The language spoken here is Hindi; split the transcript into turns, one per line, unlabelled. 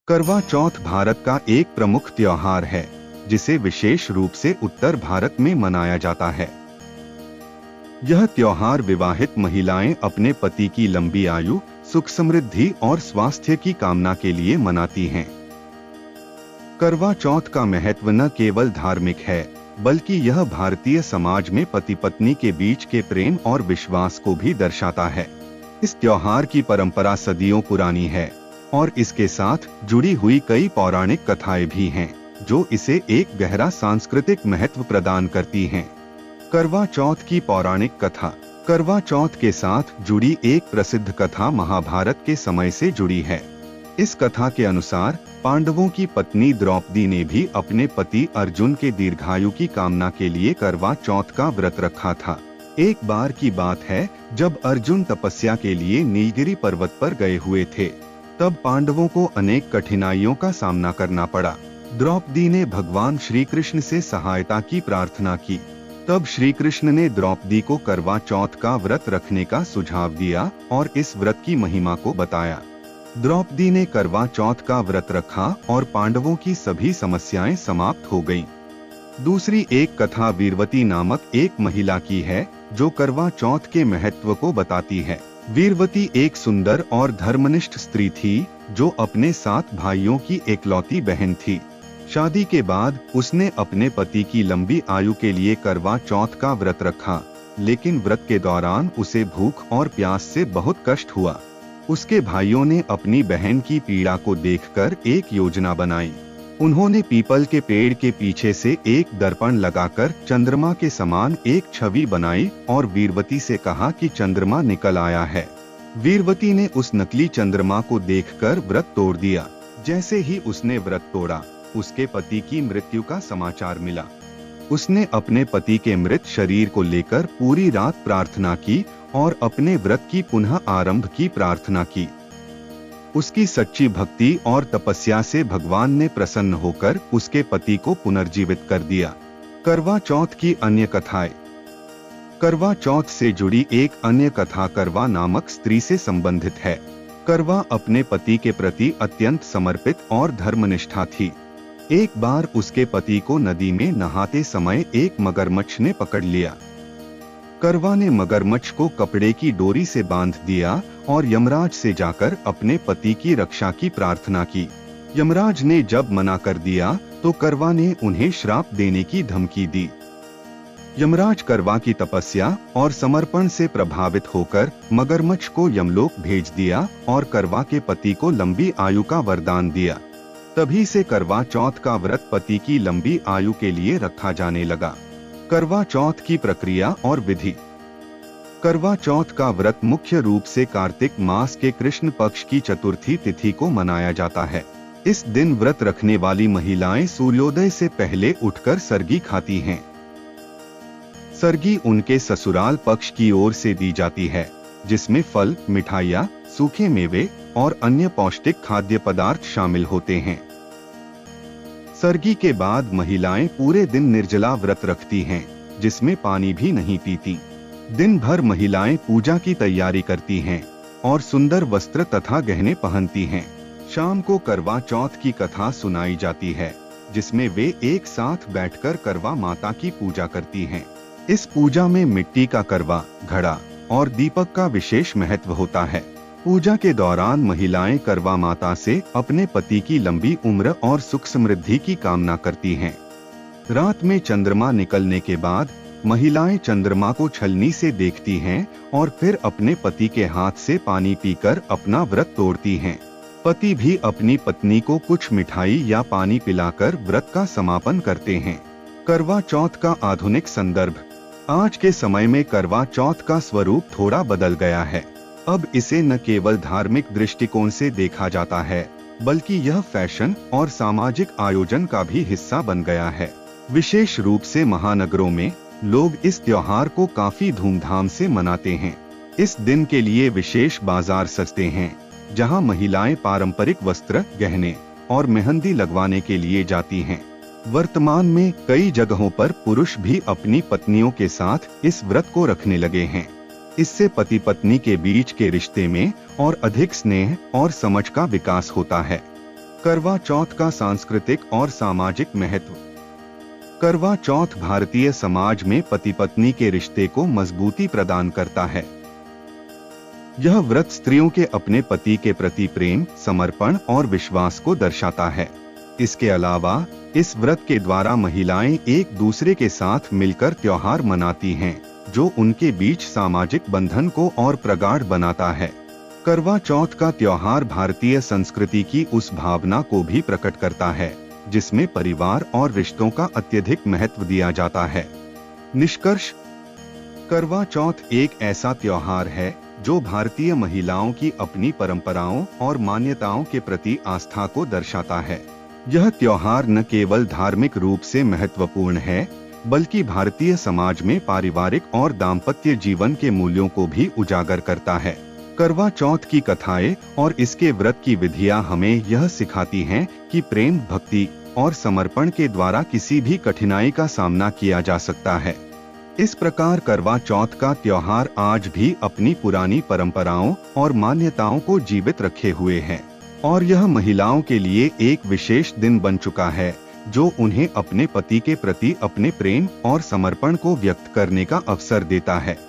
करवा चौथ भारत का एक प्रमुख त्योहार है जिसे विशेष रूप से उत्तर भारत में मनाया जाता है। यह त्योहार विवाहित महिलाएं अपने पति की लंबी आयु, सुख समृद्धि और स्वास्थ्य की कामना के लिए मनाती हैं। करवा चौथ का महत्व न केवल धार्मिक है, बल्कि यह भारतीय समाज में पति पत्नी के बीच के प्रेम और विश्वास को भी दर्शाता है। इस त्योहार की परंपरा सदियों पुरानी है और इसके साथ जुड़ी हुई कई पौराणिक कथाएं भी हैं, जो इसे एक गहरा सांस्कृतिक महत्व प्रदान करती हैं। करवा चौथ की पौराणिक कथा। करवा चौथ के साथ जुड़ी एक प्रसिद्ध कथा महाभारत के समय से जुड़ी है। इस कथा के अनुसार पांडवों की पत्नी द्रौपदी ने भी अपने पति अर्जुन के दीर्घायु की कामना के लिए करवा चौथ का व्रत रखा था। एक बार की बात है जब अर्जुन तपस्या के लिए नीलगिरी पर्वत पर गए हुए थे, तब पांडवों को अनेक कठिनाइयों का सामना करना पड़ा। द्रौपदी ने भगवान श्री कृष्ण से सहायता की प्रार्थना की। तब श्री कृष्ण ने द्रौपदी को करवा चौथ का व्रत रखने का सुझाव दिया और इस व्रत की महिमा को बताया। द्रौपदी ने करवा चौथ का व्रत रखा और पांडवों की सभी समस्याएं समाप्त हो गईं। दूसरी एक कथा वीरवती नामक एक महिला की है, जो करवा चौथ के महत्व को बताती है। वीरवती एक सुंदर और धर्मनिष्ठ स्त्री थी, जो अपने 7 भाइयों की एकलौती बहन थी। शादी के बाद उसने अपने पति की लंबी आयु के लिए करवा चौथ का व्रत रखा, लेकिन व्रत के दौरान उसे भूख और प्यास से बहुत कष्ट हुआ। उसके भाइयों ने अपनी बहन की पीड़ा को देखकर एक योजना बनाई। उन्होंने पीपल के पेड़ के पीछे से एक दर्पण लगाकर चंद्रमा के समान एक छवि बनाई और वीरवती से कहा कि चंद्रमा निकल आया है। वीरवती ने उस नकली चंद्रमा को देखकर व्रत तोड़ दिया। जैसे ही उसने व्रत तोड़ा, उसके पति की मृत्यु का समाचार मिला। उसने अपने पति के मृत शरीर को लेकर पूरी रात प्रार्थना की और अपने व्रत की पुनः आरंभ की प्रार्थना की। उसकी सच्ची भक्ति और तपस्या से भगवान ने प्रसन्न होकर उसके पति को पुनर्जीवित कर दिया। करवा चौथ की अन्य कथाएं। करवा चौथ से जुड़ी एक अन्य कथा करवा नामक स्त्री से संबंधित है। करवा अपने पति के प्रति अत्यंत समर्पित और धर्मनिष्ठा थी। एक बार उसके पति को नदी में नहाते समय एक मगरमच्छ ने पकड़ लिया। करवा ने मगरमच्छ को कपड़े की डोरी से बांध दिया और यमराज से जाकर अपने पति की रक्षा की प्रार्थना की। यमराज ने जब मना कर दिया तो करवा ने उन्हें श्राप देने की धमकी दी। यमराज करवा की तपस्या और समर्पण से प्रभावित होकर मगरमच्छ को यमलोक भेज दिया और करवा के पति को लंबी आयु का वरदान दिया। तभी से करवा चौथ का व्रत पति की लंबी आयु के लिए रखा जाने लगा। करवा चौथ की प्रक्रिया और विधि। करवा चौथ का व्रत मुख्य रूप से कार्तिक मास के कृष्ण पक्ष की चतुर्थी तिथि को मनाया जाता है। इस दिन व्रत रखने वाली महिलाएं सूर्योदय से पहले उठकर सरगी खाती हैं। सरगी उनके ससुराल पक्ष की ओर से दी जाती है, जिसमें फल, मिठाइयाँ, सूखे मेवे और अन्य पौष्टिक खाद्य पदार्थ शामिल होते हैं। सरगी के बाद महिलाएं पूरे दिन निर्जला व्रत रखती हैं, जिसमें पानी भी नहीं पीती। दिन भर महिलाएं पूजा की तैयारी करती हैं और सुंदर वस्त्र तथा गहने पहनती हैं। शाम को करवा चौथ की कथा सुनाई जाती है, जिसमें वे एक साथ बैठकर करवा माता की पूजा करती हैं। इस पूजा में मिट्टी का करवा, घड़ा और दीपक का विशेष महत्व होता है। पूजा के दौरान महिलाएं करवा माता से अपने पति की लंबी उम्र और सुख समृद्धि की कामना करती हैं। रात में चंद्रमा निकलने के बाद महिलाएं चंद्रमा को छलनी से देखती हैं और फिर अपने पति के हाथ से पानी पीकर अपना व्रत तोड़ती हैं। पति भी अपनी पत्नी को कुछ मिठाई या पानी पिलाकर व्रत का समापन करते हैं। करवा चौथ का आधुनिक संदर्भ। आज के समय में करवा चौथ का स्वरूप थोड़ा बदल गया है। अब इसे न केवल धार्मिक दृष्टिकोण से देखा जाता है, बल्कि यह फैशन और सामाजिक आयोजन का भी हिस्सा बन गया है। विशेष रूप से महानगरों में लोग इस त्योहार को काफी धूमधाम से मनाते हैं। इस दिन के लिए विशेष बाजार सजते हैं, जहां महिलाएं पारंपरिक वस्त्र, गहने और मेहंदी लगवाने के लिए जाती हैं। वर्तमान में कई जगहों पर पुरुष भी अपनी पत्नियों के साथ इस व्रत को रखने लगे हैं। इससे पति पत्नी के बीच के रिश्ते में और अधिक स्नेह और समझ का विकास होता है। करवा चौथ का सांस्कृतिक और सामाजिक महत्व। करवा चौथ भारतीय समाज में पति पत्नी के रिश्ते को मजबूती प्रदान करता है। यह व्रत स्त्रियों के अपने पति के प्रति प्रेम, समर्पण और विश्वास को दर्शाता है। इसके अलावा इस व्रत के द्वारा महिलाएं एक दूसरे के साथ मिलकर त्योहार मनाती हैं, जो उनके बीच सामाजिक बंधन को और प्रगाढ़ बनाता है। करवा चौथ का त्योहार भारतीय संस्कृति की उस भावना को भी प्रकट करता है जिसमें परिवार और रिश्तों का अत्यधिक महत्व दिया जाता है। निष्कर्ष, करवा चौथ एक ऐसा त्योहार है जो भारतीय महिलाओं की अपनी परंपराओं और मान्यताओं के प्रति आस्था को दर्शाता है। यह त्योहार न केवल धार्मिक रूप से महत्वपूर्ण है, बल्कि भारतीय समाज में पारिवारिक और दाम्पत्य जीवन के मूल्यों को भी उजागर करता है। करवा चौथ की कथाएं और इसके व्रत की विधियां हमें यह सिखाती हैं कि प्रेम, भक्ति और समर्पण के द्वारा किसी भी कठिनाई का सामना किया जा सकता है। इस प्रकार करवा चौथ का त्योहार आज भी अपनी पुरानी परंपराओं और मान्यताओं को जीवित रखे हुए है और यह महिलाओं के लिए एक विशेष दिन बन चुका है, जो उन्हें अपने पति के प्रति अपने प्रेम और समर्पण को व्यक्त करने का अवसर देता है।